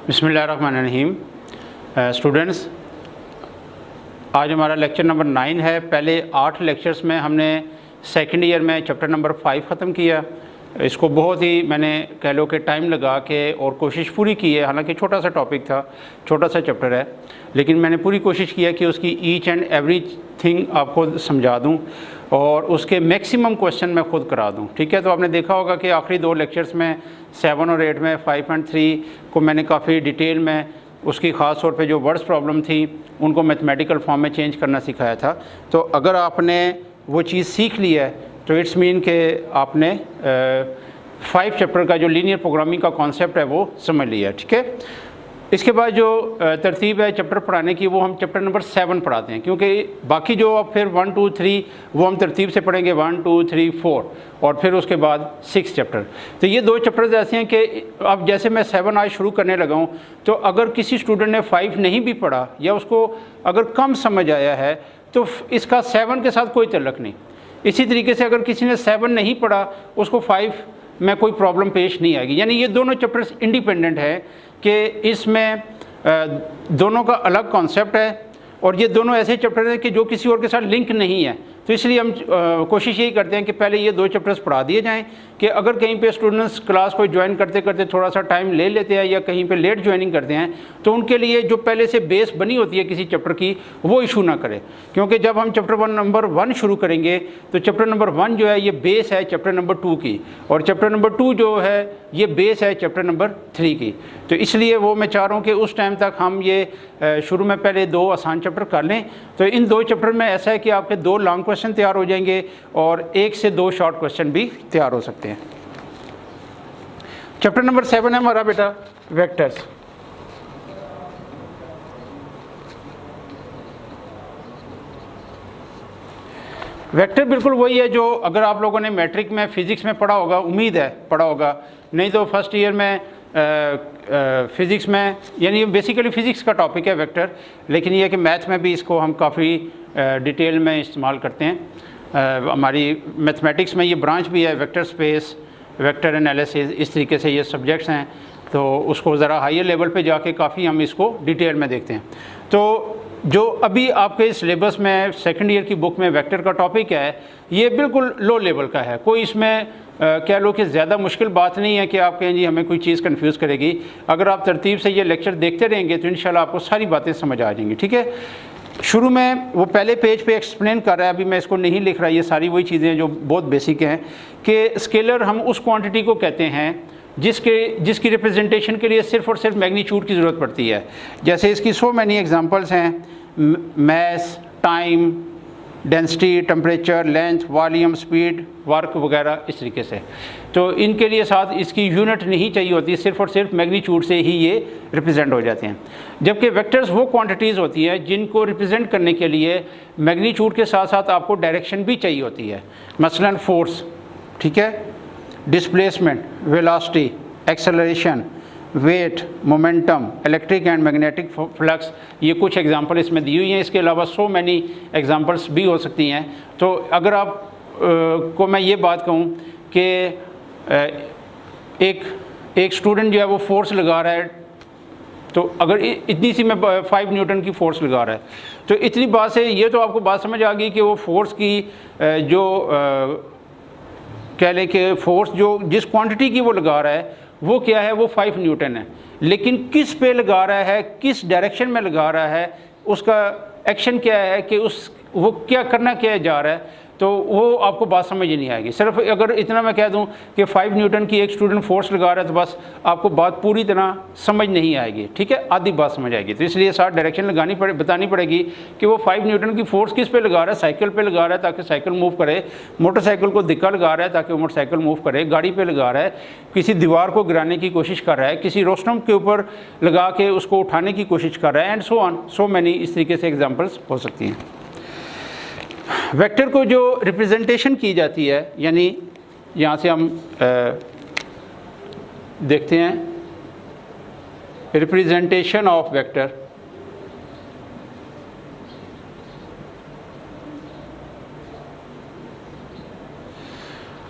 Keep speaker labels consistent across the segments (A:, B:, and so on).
A: बिस्मिल्लाहिर्रहमानिर्रहीम। स्टूडेंट्स, आज हमारा लेक्चर नंबर 9 है। पहले 8 लेक्चर्स में हमने सेकंड ईयर में चैप्टर नंबर 5 ख़त्म किया। इसको बहुत ही मैंने कह लो कि टाइम लगा के और कोशिश पूरी की है। हालांकि छोटा सा टॉपिक था, छोटा सा चैप्टर है, लेकिन मैंने पूरी कोशिश की है कि उसकी ईच एंड एवरी थिंग आपको समझा दूं और उसके मैक्सिमम क्वेश्चन मैं खुद करा दूं। ठीक है, तो आपने देखा होगा कि आखिरी 2 लेक्चर्स में 7 और 8 में 5.3 को मैंने काफ़ी डिटेल में उसकी ख़ास तौर पे जो वर्ड्स प्रॉब्लम थी उनको मैथमेटिकल फॉर्म में चेंज करना सिखाया था। तो अगर आपने वो चीज़ सीख ली है तो इट्स मीन कि आपने 5 चैप्टर का जो लीनियर प्रोग्रामिंग का कॉन्सेप्ट है वो समझ लिया है। ठीक है, इसके बाद जो तरतीब है चैप्टर पढ़ाने की वो हम चैप्टर नंबर 7 पढ़ाते हैं, क्योंकि बाकी जो अब फिर 1, 2, 3 वो हम तरतीब से पढ़ेंगे 1, 2, 3, 4 और फिर उसके बाद 6 चैप्टर। तो ये 2 चैप्टर्स ऐसे हैं कि अब जैसे मैं 7 आज शुरू करने लगा हूँ, तो अगर किसी स्टूडेंट ने 5 नहीं भी पढ़ा या उसको अगर कम समझ आया है तो इसका 7 के साथ कोई तल्लुक़ नहीं। इसी तरीके से अगर किसी ने 7 नहीं पढ़ा उसको 5 में कोई प्रॉब्लम पेश नहीं आएगी। यानी ये दोनों चैप्टर्स इंडिपेंडेंट है कि इसमें दोनों का अलग कॉन्सेप्ट है और ये दोनों ऐसे चैप्टर हैं कि जो किसी और के साथ लिंक नहीं है। तो इसलिए हम कोशिश यही करते हैं कि पहले ये 2 चैप्टर्स पढ़ा दिए जाएं कि अगर कहीं पे स्टूडेंट्स क्लास को ज्वाइन करते करते थोड़ा सा टाइम ले लेते हैं या कहीं पे लेट ज्वाइनिंग करते हैं तो उनके लिए जो पहले से बेस बनी होती है किसी चैप्टर की वो इशू ना करे। क्योंकि जब हम चैप्टर नंबर 1 शुरू करेंगे तो चैप्टर नंबर 1 जो है ये बेस है चैप्टर नंबर 2 की और चैप्टर नंबर 2 जो है ये बेस है चैप्टर नंबर 3 की। तो इसलिए वो मैं चाह रहा हूँ कि उस टाइम तक हम ये शुरू में पहले 2 आसान चैप्टर कर लें। तो इन 2 चैप्टर में ऐसा है कि आपके 2 लॉन्ग क्वेश्चन तैयार हो जाएंगे और 1 से 2 शॉर्ट क्वेश्चन भी तैयार हो सकते हैं। चैप्टर नंबर 7 है हमारा बेटा वेक्टर्स। वेक्टर बिल्कुल वही है जो अगर आप लोगों ने मैट्रिक में फिज़िक्स में पढ़ा होगा, उम्मीद है पढ़ा होगा, नहीं तो फर्स्ट ईयर में फ़िज़िक्स में, यानी बेसिकली फ़िज़िक्स का टॉपिक है वेक्टर, लेकिन ये है कि मैथ में भी इसको हम काफ़ी डिटेल में इस्तेमाल करते हैं। हमारी मैथमेटिक्स में ये ब्रांच भी है, वेक्टर स्पेस, वेक्टर एनालिसिस, इस तरीके से ये सब्जेक्ट्स हैं। तो उसको ज़रा हायर लेवल पे जाके काफ़ी हम इसको डिटेल में देखते हैं। तो जो अभी आपके सिलेबस में सेकंड ईयर की बुक में वेक्टर का टॉपिक है ये बिल्कुल लो लेवल का है। कोई इसमें कह लो कि ज़्यादा मुश्किल बात नहीं है कि आप कहें जी हमें कोई चीज़ कंफ्यूज करेगी। अगर आप तरतीब से ये लेक्चर देखते रहेंगे तो इंशाल्लाह आपको सारी बातें समझ आ जाएंगी। ठीक है, शुरू में वो पहले पेज पे एक्सप्लेन कर रहा है, अभी मैं इसको नहीं लिख रहा, ये सारी वही चीज़ें जो बहुत बेसिक हैं कि स्केलर हम उस क्वांटिटी को कहते हैं जिसकी रिप्रेजेंटेशन के लिए सिर्फ और सिर्फ मैग्नीट्यूड की ज़रूरत पड़ती है। जैसे इसकी सो मैनी एग्जांपल्स हैं, mass, time, density, temperature, length, volume, speed, work वगैरह इस तरीके से। तो इनके लिए साथ इसकी यूनिट नहीं चाहिए होती, सिर्फ और सिर्फ मैग्नीट्यूड से ही ये रिप्रेजेंट हो जाते हैं। जबकि वेक्टर्स वो क्वांटिटीज़ होती हैं जिनको रिप्रेजेंट करने के लिए मैग्नीट्यूड के साथ साथ आपको डायरेक्शन भी चाहिए होती है। मसलन फोर्स, ठीक है, displacement, velocity, acceleration, weight, momentum, electric and magnetic flux, ये कुछ एग्जांपल इसमें दी हुई हैं। इसके अलावा सो मैनी एग्जांपल्स भी हो सकती हैं। तो अगर आप को मैं ये बात कहूँ कि एक स्टूडेंट जो है वो फोर्स लगा रहा है, तो अगर इतनी सी में 5 न्यूटन की फोर्स लगा रहा है तो इतनी बात से ये तो आपको बात समझ आ गई कि वो फोर्स की जो कह लें कि फोर्स जो जिस क्वांटिटी की वो लगा रहा है वो क्या है, वो 5 न्यूटन है। लेकिन किस पे लगा रहा है, किस डायरेक्शन में लगा रहा है, उसका एक्शन क्या है कि वो क्या करना क्या जा रहा है, तो वो आपको बात समझ ही नहीं आएगी। सिर्फ अगर इतना मैं कह दूं कि 5 न्यूटन की एक स्टूडेंट फोर्स लगा रहा है तो बस आपको बात पूरी तरह समझ नहीं आएगी। ठीक है, आधी बात समझ आएगी। तो इसलिए साथ डायरेक्शन बतानी पड़ेगी कि वो 5 न्यूटन की फोर्स किस पे लगा रहा है। साइकिल पे लगा रहा है ताकि साइकिल मूव करे, मोटरसाइकिल को धक्का लगा रहा है ताकि वो मोटरसाइकिल मूव करे, गाड़ी पे लगा रहा है, किसी दीवार को गिराने की कोशिश कर रहा है, किसी रोशनम के ऊपर लगा के उसको उठाने की कोशिश कर रहा है, and so on, so many इस तरीके से एग्जाम्पल्स हो सकती हैं। वेक्टर को जो रिप्रेजेंटेशन की जाती है, यानी यहाँ से हम देखते हैं रिप्रेजेंटेशन ऑफ वेक्टर।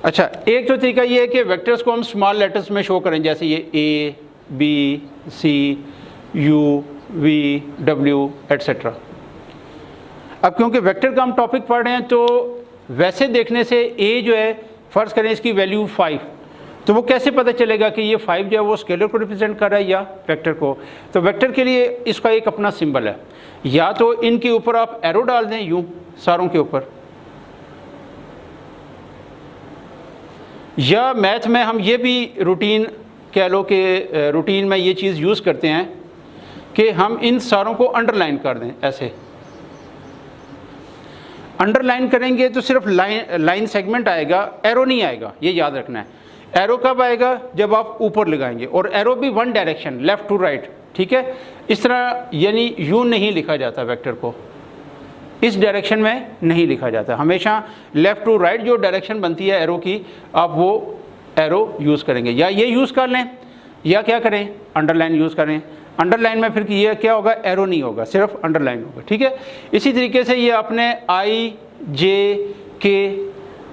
A: अच्छा, एक तो तरीका ये है कि वेक्टर्स को हम स्मॉल लेटर्स में शो करें, जैसे ये A, B, C, U, V, W etcetera. अब क्योंकि वेक्टर का हम टॉपिक पढ़ रहे हैं तो वैसे देखने से ए जो है, फ़र्ज़ करें इसकी वैल्यू 5, तो वो कैसे पता चलेगा कि ये 5 जो है वो स्केलर को रिप्रेजेंट कर रहा है या वेक्टर को? तो वेक्टर के लिए इसका एक अपना सिंबल है, या तो इनके ऊपर आप एरो डाल दें यूँ सारों के ऊपर, या मैथ में हम ये भी रूटीन कह लो कि रूटीन में ये चीज़ यूज़ करते हैं कि हम इन सारों को अंडरलाइन कर दें। ऐसे अंडरलाइन करेंगे तो सिर्फ लाइन सेगमेंट आएगा, एरो नहीं आएगा, ये याद रखना है। एरो कब आएगा? जब आप ऊपर लगाएंगे, और एरो भी one direction, left to right, ठीक है। इस तरह यानी यूँ नहीं लिखा जाता वेक्टर को, इस डायरेक्शन में नहीं लिखा जाता, हमेशा लेफ़्ट टू राइट जो डायरेक्शन बनती है एरो की, आप वो एरो यूज़ करेंगे। या ये यूज़ कर लें, या क्या करें, अंडरलाइन यूज़ करें। अंडरलाइन में फिर ये क्या होगा, एरो नहीं होगा, सिर्फ अंडरलाइन होगा, ठीक है। इसी तरीके से ये आपने आई, जे, के,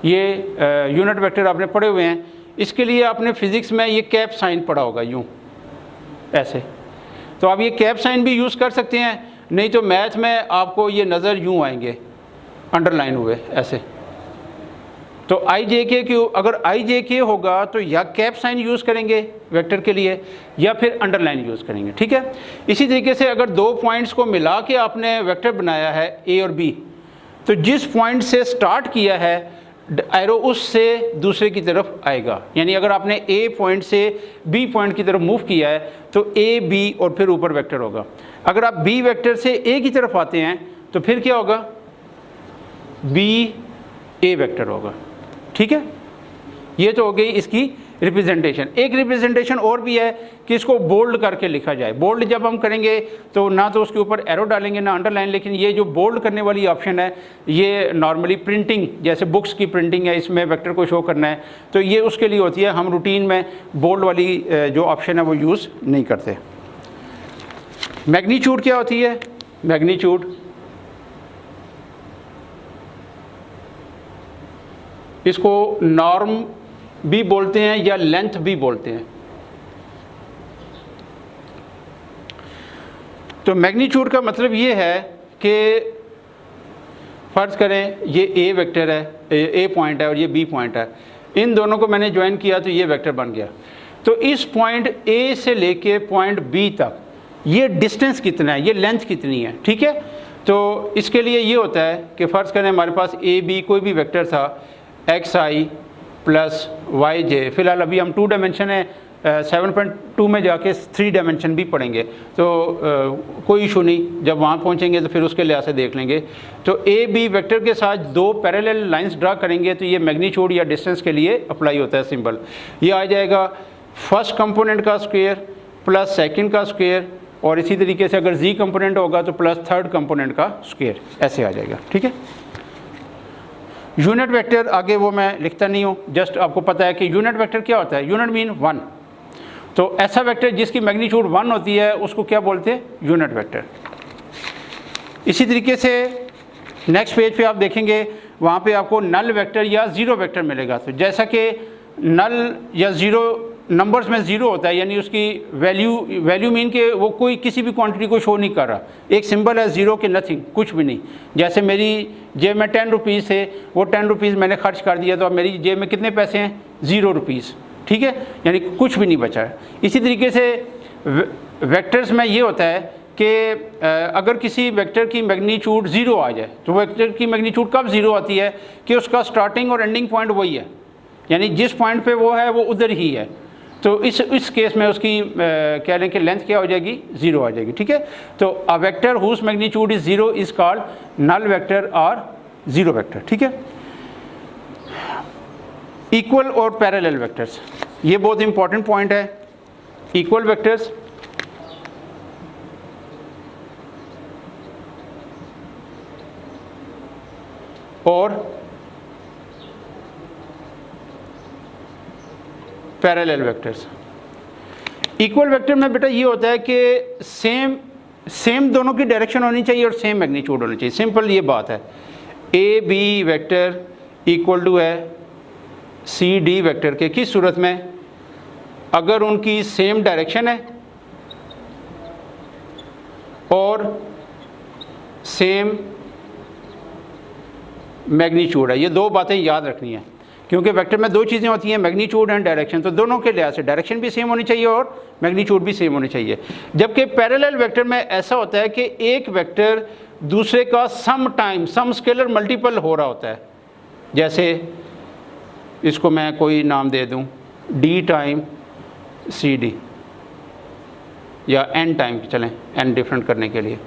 A: ये यूनिट वेक्टर आपने पढ़े हुए हैं, इसके लिए आपने फिज़िक्स में ये कैप साइन पढ़ा होगा, यूँ ऐसे। तो आप ये कैप साइन भी यूज़ कर सकते हैं, नहीं तो मैथ में आपको ये नज़र यूँ आएंगे अंडरलाइन हुए ऐसे। तो आई जे के क्यों, अगर आई जे के होगा तो या कैप साइन यूज़ करेंगे वेक्टर के लिए, या फिर अंडरलाइन यूज़ करेंगे, ठीक है। इसी तरीके से अगर दो पॉइंट्स को मिला के आपने वेक्टर बनाया है ए और बी, तो जिस पॉइंट से स्टार्ट किया है एरो उससे दूसरे की तरफ आएगा। यानी अगर आपने ए पॉइंट से बी पॉइंट की तरफ मूव किया है तो ए बी और फिर ऊपर वेक्टर होगा। अगर आप बी वेक्टर से ए की तरफ आते हैं तो फिर क्या होगा, बी ए वेक्टर होगा, ठीक है। ये तो हो गई इसकी रिप्रेजेंटेशन। एक रिप्रेजेंटेशन और भी है कि इसको बोल्ड करके लिखा जाए। बोल्ड जब हम करेंगे तो ना तो उसके ऊपर एरो डालेंगे ना अंडरलाइन, लेकिन ये जो बोल्ड करने वाली ऑप्शन है ये नॉर्मली प्रिंटिंग, जैसे बुक्स की प्रिंटिंग है, इसमें वेक्टर को शो करना है तो ये उसके लिए होती है। हम रूटीन में बोल्ड वाली जो ऑप्शन है वो यूज़ नहीं करते। मैग्नीट्यूड क्या होती है? मैग्नीट्यूड इसको नॉर्म भी बोलते हैं या लेंथ भी बोलते हैं। तो मैग्नीट्यूड का मतलब ये है कि फ़र्ज़ करें ये ए वेक्टर है, ए पॉइंट है और ये बी पॉइंट है, इन दोनों को मैंने ज्वाइन किया तो ये वेक्टर बन गया। तो इस पॉइंट ए से लेके पॉइंट बी तक ये डिस्टेंस कितना है, ये लेंथ कितनी है, ठीक है। तो इसके लिए ये होता है कि फ़र्ज़ करें हमारे पास ए बी कोई भी वेक्टर था, एक्स आई प्लस वाई जे, फ़िलहाल अभी हम 2 डायमेंशन है, 7.2 में जाके 3 डायमेंशन भी पढ़ेंगे तो कोई इशू नहीं, जब वहाँ पहुँचेंगे तो फिर उसके लिहाज से देख लेंगे। तो ए बी वेक्टर के साथ 2 पैरेलल लाइंस ड्रा करेंगे तो ये मैग्नीट्यूड या डिस्टेंस के लिए अप्लाई होता है सिंबल। ये आ जाएगा फर्स्ट कंपोनेंट का स्क्वायर प्लस सेकंड का स्क्वायर, और इसी तरीके से अगर जी कंपोनेंट होगा तो प्लस थर्ड कंपोनेंट का स्क्वायर, ऐसे आ जाएगा, ठीक है। यूनिट वेक्टर आगे वो मैं लिखता नहीं हूँ, जस्ट आपको पता है कि यूनिट वेक्टर क्या होता है। यूनिट मीन 1, तो ऐसा वेक्टर जिसकी मैग्नीट्यूड 1 होती है उसको क्या बोलते हैं, यूनिट वेक्टर। इसी तरीके से नेक्स्ट पेज पे आप देखेंगे वहाँ पे आपको नल वेक्टर या ज़ीरो वेक्टर मिलेगा। तो जैसा कि नल या ज़ीरो नंबर्स में ज़ीरो होता है, यानी उसकी वैल्यू मीन के वो कोई किसी भी क्वांटिटी को शो नहीं कर रहा, एक सिंबल है ज़ीरो के, नथिंग, कुछ भी नहीं। जैसे मेरी जेब में 10 रुपीज़ थे, वो 10 रुपीज़ मैंने खर्च कर दिया तो अब मेरी जेब में कितने पैसे हैं, 0 रुपीज़, ठीक है, यानी कुछ भी नहीं बचा है। इसी तरीके से वेक्टर्स में ये होता है कि अगर किसी वेक्टर की मैग्नीट्यूड 0 आ जाए तो वेक्टर की मैग्नीट्यूड कब 0 आती है कि उसका स्टार्टिंग और एंडिंग पॉइंट वही है, यानी जिस पॉइंट पे वो है वो उधर ही है। तो इस केस में उसकी कह लें कि लेंथ क्या हो जाएगी, 0 आ जाएगी, ठीक है। तो a vector whose magnitude is 0 is called null vector और ज़ीरो वेक्टर, ठीक है। इक्वल और पैरेलल वेक्टर्स, ये बहुत इंपॉर्टेंट पॉइंट है। इक्वल वेक्टर्स और पैरेलल वेक्टर्स। इक्वल वेक्टर में बेटा ये होता है कि सेम दोनों की डायरेक्शन होनी चाहिए और सेम मैग्नीट्यूड होनी चाहिए, सिंपल ये बात है। A B vector equal to है सी डी वेक्टर के, किस सूरत में, अगर उनकी सेम डायरेक्शन है और सेम मैग्नीट्यूड है। ये दो बातें याद रखनी है, क्योंकि वेक्टर में दो चीज़ें होती हैं, मैग्नीट्यूड एंड डायरेक्शन। तो दोनों के लिहाज से डायरेक्शन भी सेम होनी चाहिए और मैग्नीट्यूड भी सेम होनी चाहिए। जबकि पैरेलल वेक्टर में ऐसा होता है कि एक वेक्टर दूसरे का सम स्केलर मल्टीपल हो रहा होता है। जैसे इसको मैं कोई नाम दे दूं d टाइम सी डी, या n टाइम, चलें n डिफरेंट करने के लिए,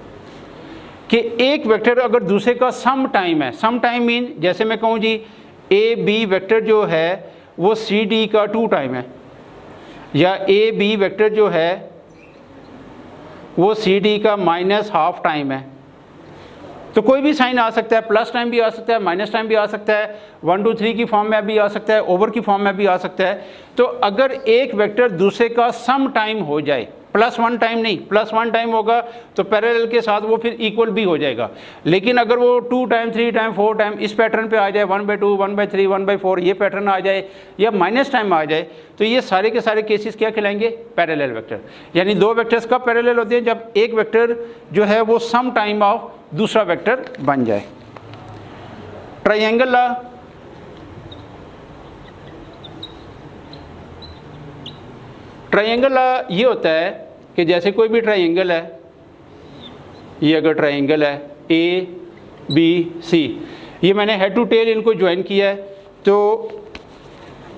A: कि एक वेक्टर अगर दूसरे का सम टाइम है, सम टाइम मीन जैसे मैं कहूँ जी ए बी वेक्टर जो है वो सी डी का 2 टाइम है, या ए बी वेक्टर जो है वो सी डी का -½ टाइम है। तो कोई भी साइन आ सकता है, प्लस टाइम भी आ सकता है, माइनस टाइम भी आ सकता है, 1 2 3 की फॉर्म में भी आ सकता है, ओवर की फॉर्म में भी आ सकता है। तो अगर एक वेक्टर दूसरे का सम टाइम हो जाए, +1 टाइम नहीं, +1 टाइम होगा तो पैरेलल के साथ वो फिर इक्वल भी हो जाएगा। लेकिन अगर वो 2 टाइम 3 टाइम 4 टाइम इस पैटर्न पे आ जाए, 1/2 1/3 1/4 ये पैटर्न आ जाए, या माइनस टाइम आ जाए, तो ये सारे के सारे केसेस क्या कहलाएंगे? Parallel vector. यानी दो वेक्टर्स कब पैरेलल होते हैं? जब एक वेक्टर जो है वो सम टाइम ऑफ दूसरा वेक्टर बन जाए। ट्रायंगल लॉ, ट्रायंगल लॉ ये होता है कि जैसे कोई भी ट्रायंगल है, ये अगर ट्रायंगल है ए बी सी, ये मैंने हेड टू टेल इनको ज्वाइन किया है, तो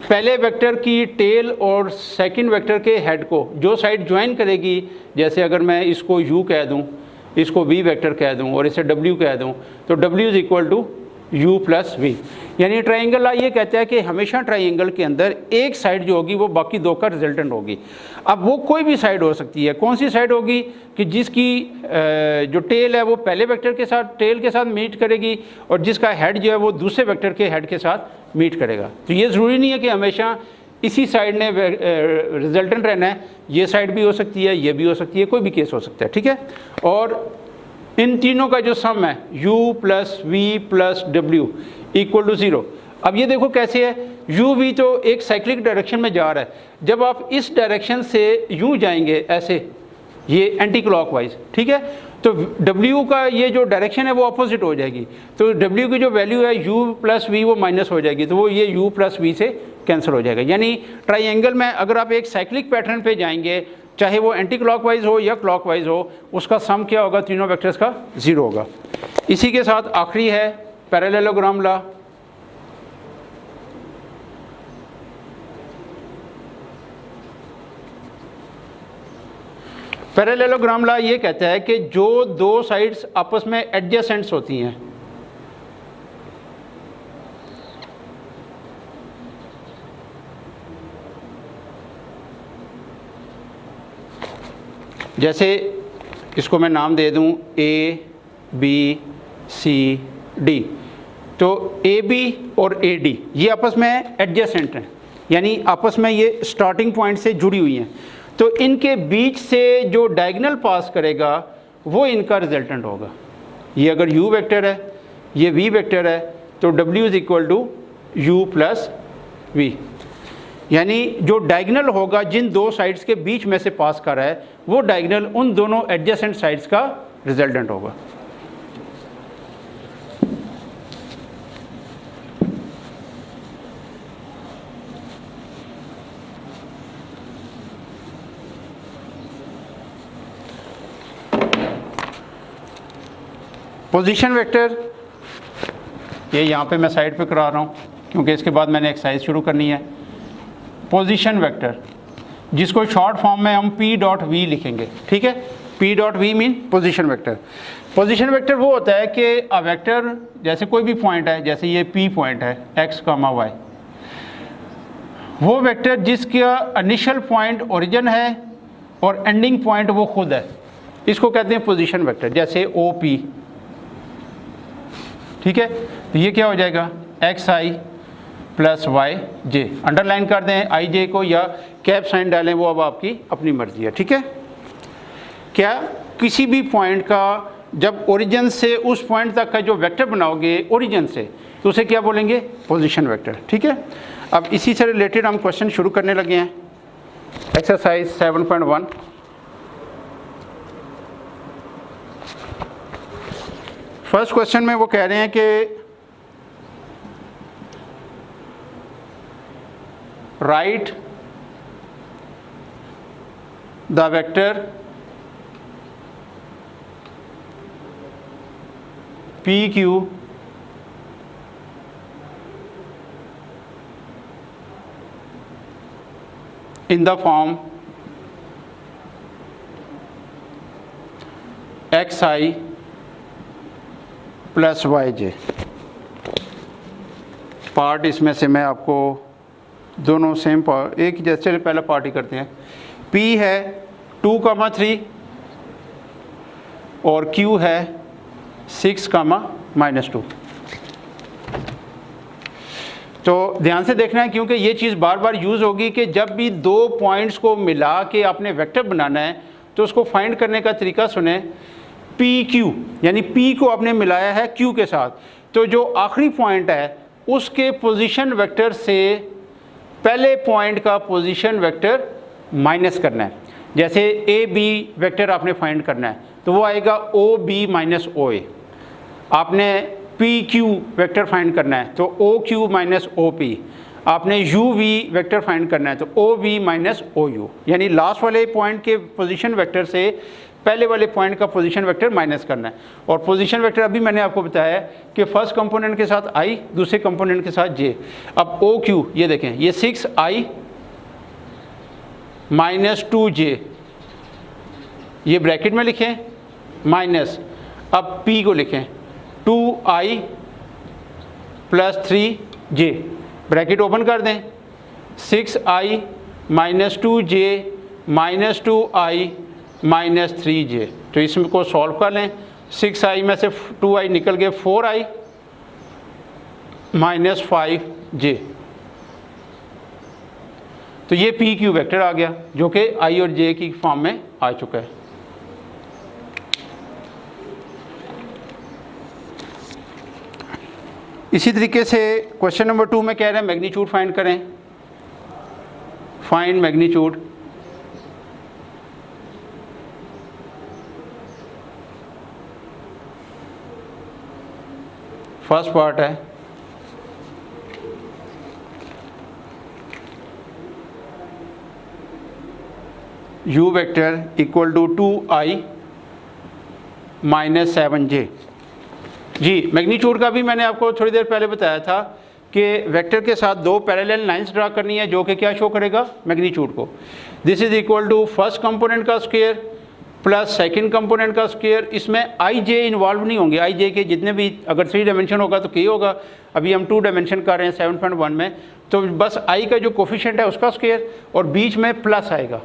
A: पहले वेक्टर की टेल और सेकंड वेक्टर के हेड को जो साइड ज्वाइन करेगी, जैसे अगर मैं इसको u कह दूं, इसको v वेक्टर कह दूं और इसे w कह दूं, तो w is equal to u plus v। यानी ट्रायंगल लॉ ये कहता है कि हमेशा ट्रायंगल के अंदर एक साइड जो होगी वो बाकी दो का रिजल्टेंट होगी। अब वो कोई भी साइड हो सकती है। कौन सी साइड होगी? कि जिसकी जो टेल है वो पहले वेक्टर के साथ, टेल के साथ मीट करेगी, और जिसका हेड जो है वो दूसरे वेक्टर के हेड के साथ मीट करेगा। तो ये ज़रूरी नहीं है कि हमेशा इसी साइड ने रिजल्टेंट रहना है, ये साइड भी हो सकती है, ये भी हो सकती है, कोई भी केस हो सकता है, ठीक है। और इन तीनों का जो सम है u plus V plus W equal to 0। अब ये देखो कैसे है, u v तो एक साइक्लिक डायरेक्शन में जा रहा है। जब आप इस डायरेक्शन से यूँ जाएंगे ऐसे, ये एंटी क्लॉकवाइज, ठीक है, तो w का ये जो डायरेक्शन है वो अपोजिट हो जाएगी। तो w की जो वैल्यू है u प्लस v वो माइनस हो जाएगी, तो वो ये u प्लस v से कैंसिल हो जाएगा। यानी ट्रायंगल में अगर आप एक साइक्लिक पैटर्न पे जाएंगे, चाहे वो एंटी क्लॉकवाइज हो या क्लॉकवाइज हो, उसका सम क्या होगा? तीनों वेक्टर्स का 0 होगा। इसी के साथ आखिरी है पैरेललोग्राम लॉ। पैरेललोग्राम लॉ ये कहता है कि जो दो साइड्स आपस में एडजेसेंट्स होती हैं, जैसे इसको मैं नाम दे दूं ए बी सी डी, तो ए बी और ए डी ये आपस में एडजेसेंट हैं, यानी आपस में ये स्टार्टिंग पॉइंट से जुड़ी हुई हैं। तो इनके बीच से जो डायगोनल पास करेगा वो इनका रिजल्टेंट होगा। ये अगर u वेक्टर है, ये v वेक्टर है, तो w is equal to u plus v। यानी जो डायगोनल होगा जिन दो साइड्स के बीच में से पास कर रहा है, वो डायगोनल उन दोनों एडजेसेंट साइड्स का रिजल्टेंट होगा। पोजीशन वेक्टर, ये यहाँ पे मैं साइड पे करा रहा हूँ क्योंकि इसके बाद मैंने एक्सरसाइज शुरू करनी है। पोजीशन वेक्टर जिसको शॉर्ट फॉर्म में हम p डॉट v लिखेंगे, ठीक है। p dot v mean position vector. Position vector वो होता है कि अ वेक्टर, जैसे कोई भी पॉइंट है, जैसे ये p पॉइंट है x, y, वो वेक्टर जिसका इनिशियल पॉइंट ओरिजिन है और एंडिंग पॉइंट वो खुद है, इसको कहते हैं पोजीशन वेक्टर। जैसे OP, ठीक है, तो ये क्या हो जाएगा? xi प्लस वाई जे, अंडरलाइन कर दें आई जे को या कैप साइन डालें, वो अब आपकी अपनी मर्जी है, ठीक है। क्या किसी भी पॉइंट का जब ओरिजिन से उस पॉइंट तक का जो वेक्टर बनाओगे ओरिजिन से, तो उसे क्या बोलेंगे? पोजीशन वेक्टर, ठीक है। अब इसी से रिलेटेड हम क्वेश्चन शुरू करने लगे हैं। एक्सरसाइज 7.1 फर्स्ट क्वेश्चन में वो कह रहे हैं कि right the vector P Q in the form xi plus yj। Part इसमें से मैं आपको दोनों सेम पार्ट एक जैसे, चलिए पहला पार्ट ही करते हैं। p है 2,3 और q है 6,-2। तो ध्यान से देखना है क्योंकि ये चीज़ बार बार यूज़ होगी कि जब भी दो पॉइंट्स को मिला के आपने वेक्टर बनाना है तो उसको फाइंड करने का तरीका सुने। पी क्यू यानी पी को आपने मिलाया है क्यू के साथ, तो जो आखिरी पॉइंट है उसके पोजीशन वेक्टर से पहले पॉइंट का पोजीशन वेक्टर माइनस करना है। जैसे ए बी वेक्टर आपने फाइंड करना है तो वो आएगा ओ बी माइनस ओ ए। आपने पी क्यू वेक्टर फाइंड करना है तो O Q minus O P. आपने यू वी वेक्टर फाइंड करना है तो O V minus O U, यानी लास्ट वाले पॉइंट के पोजीशन वेक्टर से पहले वाले पॉइंट का पोजीशन वेक्टर माइनस करना है। और पोजीशन वेक्टर अभी मैंने आपको बताया कि फर्स्ट कंपोनेंट के साथ आई, दूसरे कंपोनेंट के साथ जे। अब ओ क्यू ये देखें, ये 6i माइनस 2j, ये ब्रैकेट में लिखें माइनस। अब p को लिखें 2i plus 3j, bracket open कर दें। 6i minus 2j minus 2i minus 3j। तो इसमें को सॉल्व कर लें। 6i में से 2i निकल गए 4i माइनस 5j। तो ये पी क्यू वेक्टर आ गया जो कि i और j की फॉर्म में आ चुका है। इसी तरीके से क्वेश्चन नंबर 2 में कह रहे हैं मैग्नीट्यूड फाइंड करें। Find magnitude. फर्स्ट पार्ट है u vector equal to 2i minus 7j। जी, मैग्नीट्यूड का भी मैंने आपको थोड़ी देर पहले बताया था कि वेक्टर के साथ दो पैरेलल लाइंस ड्रा करनी है जो कि क्या शो करेगा मैग्नीट्यूड को। This is equal to first component का स्क्वायर प्लस सेकंड कंपोनेंट का स्क्वायर। इसमें आई जे इन्वॉल्व नहीं होंगे। आई जे के जितने भी, अगर 3 डायमेंशन होगा तो k होगा। अभी हम 2 डायमेंशन कर रहे हैं 7.1 में, तो बस i का जो कोफिशिएंट है उसका स्क्वायर और बीच में प्लस आएगा।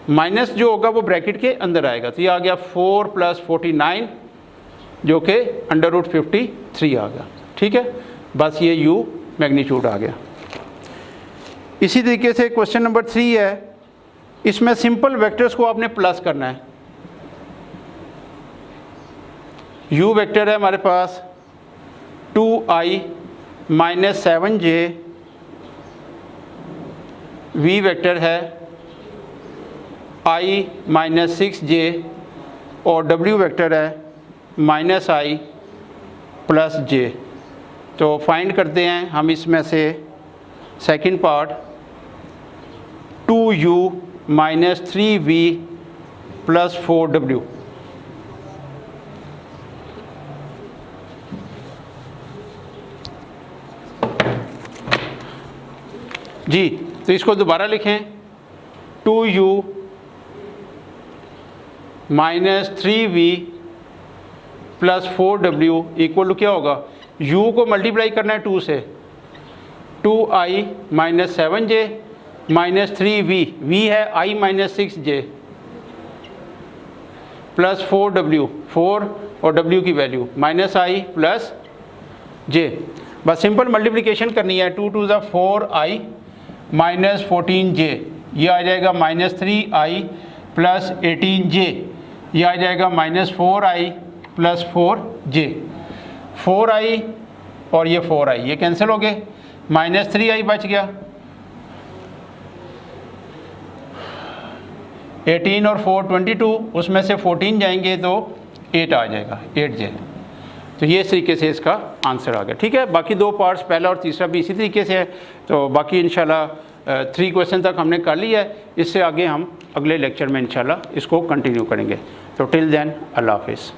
A: माइनस जो होगा वो ब्रैकेट के अंदर आएगा। तो ये आ गया 4 प्लस 49 जो कि √53 आ गया। ठीक है, बस ये u मैग्नीट्यूड आ गया। इसी तरीके से क्वेश्चन नंबर 3 है, इसमें सिंपल वेक्टर्स को आपने प्लस करना है। u वेक्टर है हमारे पास 2i minus 7j, v vector है i माइनस 6j और w वेक्टर है माइनस i प्लस j। तो फाइंड करते हैं हम इसमें से second part 2u minus 3v plus 4w। जी, तो इसको दोबारा लिखें 2u minus 3v plus 4w equal to क्या होगा, u को मल्टीप्लाई करना है 2 से, 2i minus 7j minus 3v, v है i minus 6j plus 4w, 4 और w की value minus i plus j। बस सिंपल मल्टीप्लिकेशन करनी है। 2 2 ज़ा 4i माइनस 14j, ये आ जाएगा माइनस 3i प्लस 18j, ये आ जाएगा minus 4i plus 4j। 4i और ये 4i ये कैंसिल हो गए, माइनस 3i बच गया। 18 और 4 22, उसमें से 14 जाएंगे तो 8 आ जाएगा, 8J। तो ये इस तरीके से इसका आंसर आ गया। ठीक है, बाकी दो पार्ट्स पहला और तीसरा भी इसी तरीके से है। तो बाकी इंशाल्लाह 3 क्वेश्चन तक हमने कर लिया है। इससे आगे हम अगले लेक्चर में इंशाल्लाह इसको कंटिन्यू करेंगे। तो टिल देन अल्लाह हाफिज़।